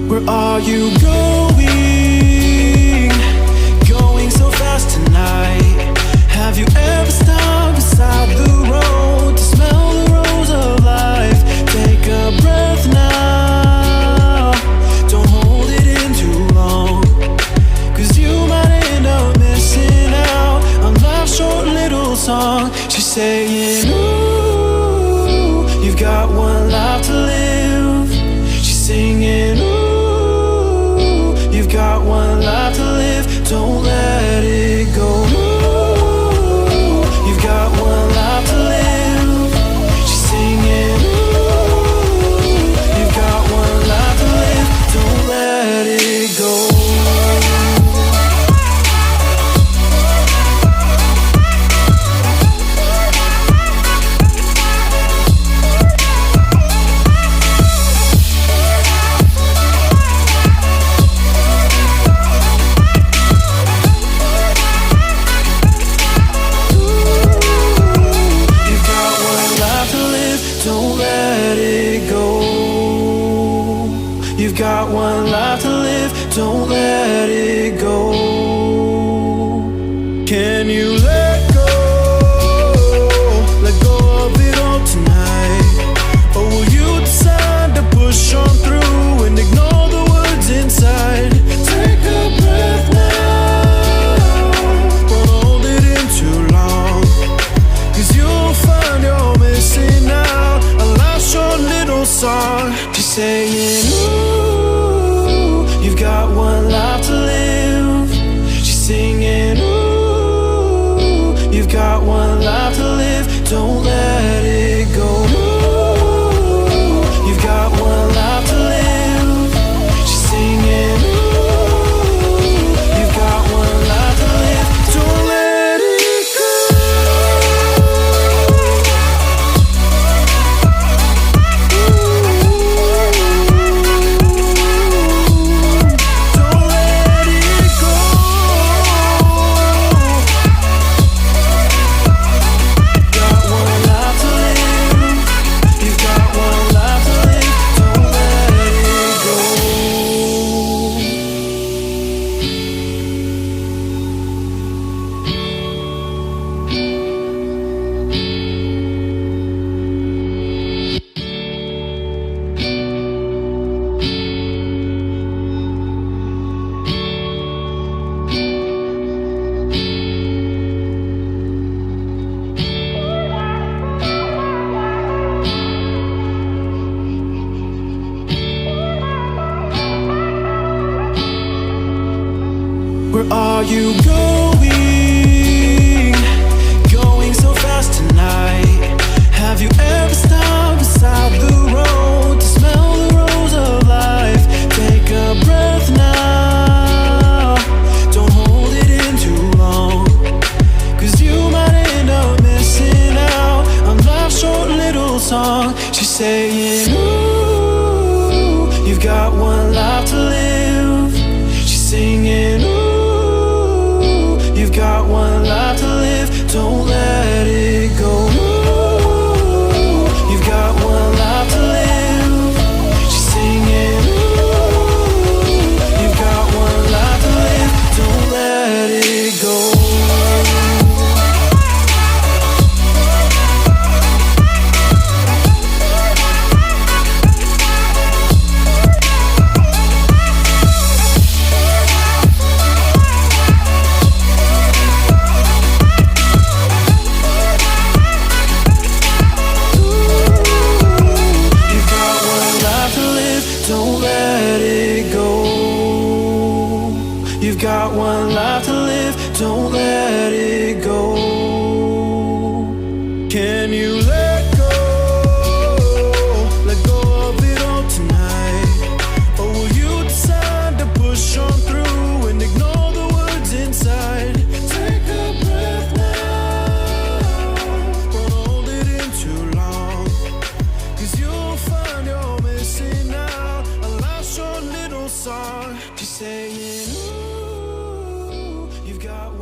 Where are you going? Going so fast tonight. Have you ever stopped beside the road to smell the rose of life? Take a breath now. Don't hold it in too long, 'cause you might end up missing out on life's short little song. She's saying, ooh, you've got one life to live. She's singing, ooh, you've got one life to live. Don't let it go. Ooh, you've got one life to live. She's singing, ooh, you've got one life to live. Don't let it go. You've got one life to live, don't let it go. Can you let go of it all tonight? Or will you decide to push on through and ignore the words inside? Take a breath now, don't hold it in too long, 'cause you'll find you're missing out on life's one life to live, don't let it go. Ooh, you've got one life to live. She's singing, ooh, you've got one life to live, don't let it go. Don't let it go. Got one life to live. You've got one life to live. Don't let it go. Where are you going? Going so fast tonight. Have you ever stopped beside the road to smell the rose of life? Take a breath now. Don't hold it in too long, 'cause you might end up missing out on life's short little song. She's saying, ooh, you've got one life to live. She's singing, ooh, you've got one life to live, don't let it go. Ooh, you've got one life to live. She's singing, ooh, you've got one life to live, don't let it go. Don't let it go. You've got one life to live, don't let it go. Can you let go? Let go of it all tonight. Or will you decide to push on through and ignore the words inside? Take a breath now. Don't hold it in too long, 'cause you'll find you're missing out. Short little song, she's saying, ooh, you've got